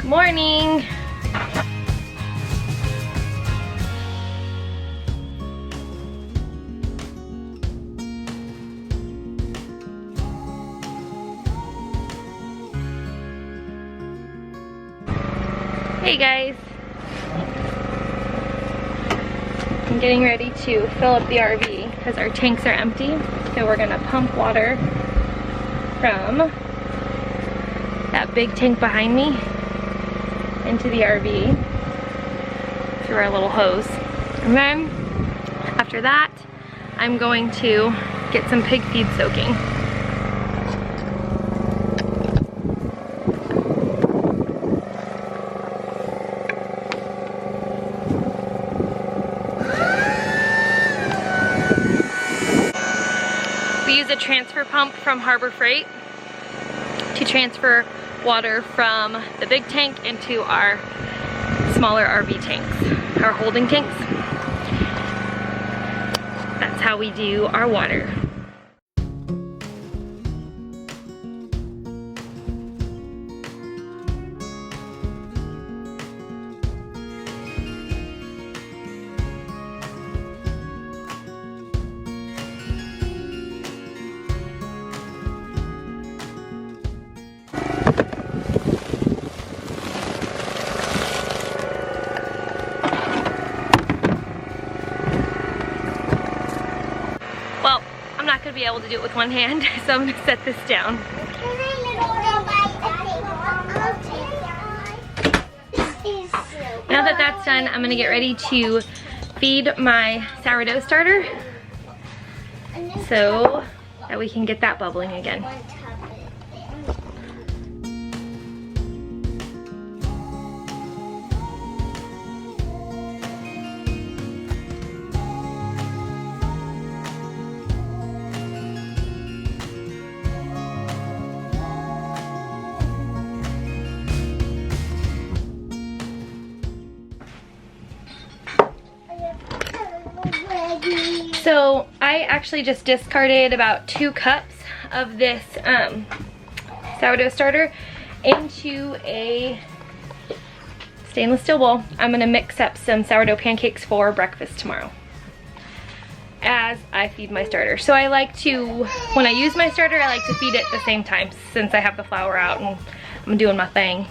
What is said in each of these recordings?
Morning! Hey guys! I'm getting ready to fill up the RV because our tanks are empty. So we're gonna pump water from that big tank behind me into the RV through our little hose. And then after that, I'm going to get some pig feed soaking. We use a transfer pump from Harbor Freight to transfer water from the big tank into our smaller RV tanks, our holding tanks. That's how we do our water. Well, I'm not going to be able to do it with one hand, so I'm going to set this down. Now that that's done, I'm going to get ready to feed my sourdough starter so that we can get that bubbling again. So I actually just discarded about 2 cups of this sourdough starter into a stainless steel bowl. I'm gonna mix up some sourdough pancakes for breakfast tomorrow as I feed my starter. So I like to, when I use my starter, I like to feed it at the same time since I have the flour out and I'm doing my thing.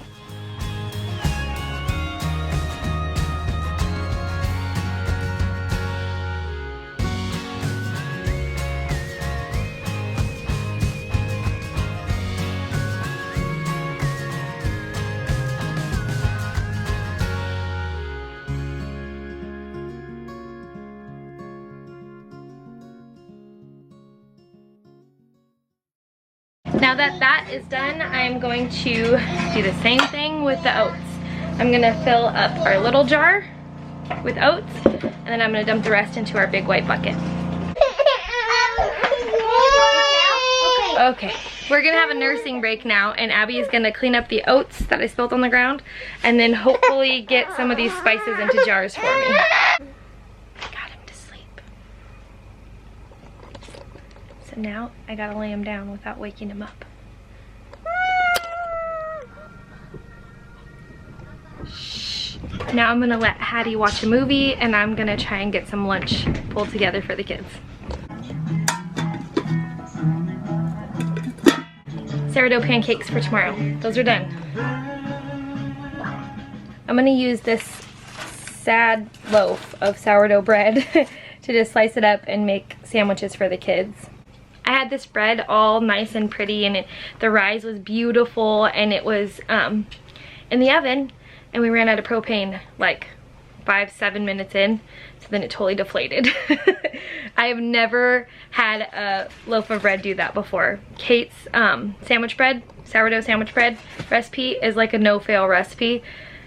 Now that that is done, I'm going to do the same thing with the oats. I'm gonna fill up our little jar with oats, and then I'm gonna dump the rest into our big white bucket. Okay, we're gonna have a nursing break now, and Abby is gonna clean up the oats that I spilled on the ground, and then hopefully get some of these spices into jars for me. Got him to sleep. So now I gotta lay him down without waking him up. Shh. Now I'm gonna let Hattie watch a movie, and I'm gonna try and get some lunch pulled together for the kids. Sourdough pancakes for tomorrow. Those are done. I'm gonna use this sad loaf of sourdough bread to just slice it up and make sandwiches for the kids. I had this bread all nice and pretty, and the rise was beautiful, and it was in the oven, and we ran out of propane like 5-7 minutes in, so then it totally deflated. I have never had a loaf of bread do that before. Kate's sandwich bread, sourdough sandwich bread recipe is like a no-fail recipe,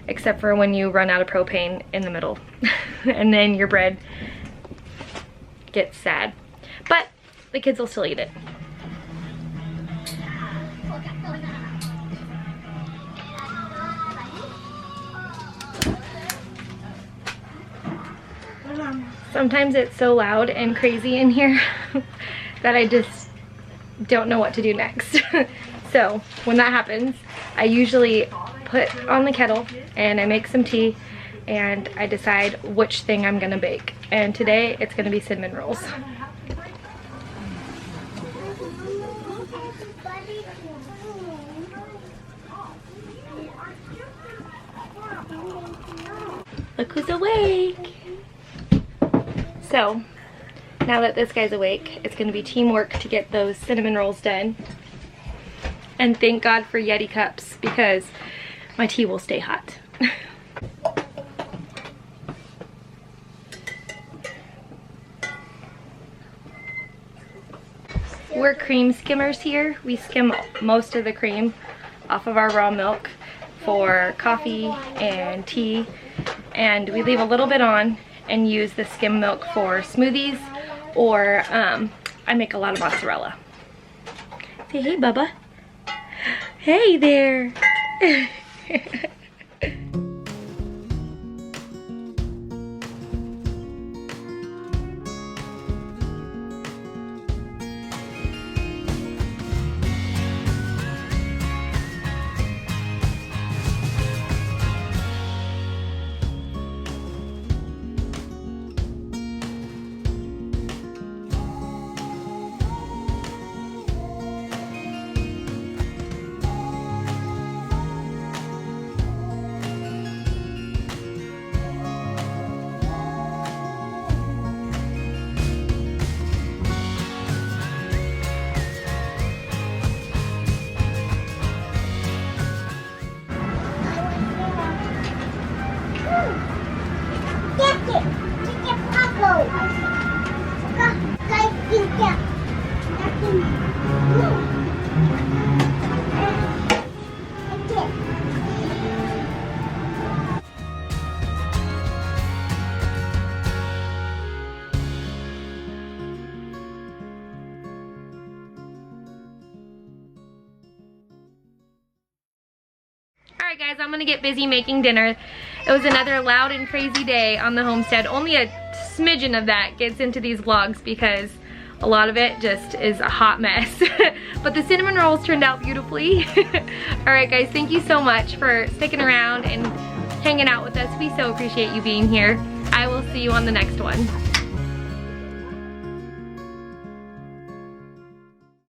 except for when you run out of propane in the middle and then your bread gets sad. But the kids will still eat it. Sometimes it's so loud and crazy in here that I just don't know what to do next. So when that happens, I usually put on the kettle and I make some tea and I decide which thing I'm gonna bake. And today it's gonna be cinnamon rolls. Look who's awake. So, now that this guy's awake, it's gonna be teamwork to get those cinnamon rolls done. And thank God for Yeti cups because my tea will stay hot. We're cream skimmers here. We skim most of the cream off of our raw milk for coffee and tea, and we leave a little bit on and use the skim milk for smoothies, or I make a lot of mozzarella. Say hey, Bubba. Hey there. Alright guys, I'm gonna get busy making dinner. It was another loud and crazy day on the homestead. Only a smidgen of that gets into these vlogs because a lot of it just is a hot mess. But the cinnamon rolls turned out beautifully. Alright guys, thank you so much for sticking around and hanging out with us. We so appreciate you being here. I will see you on the next one.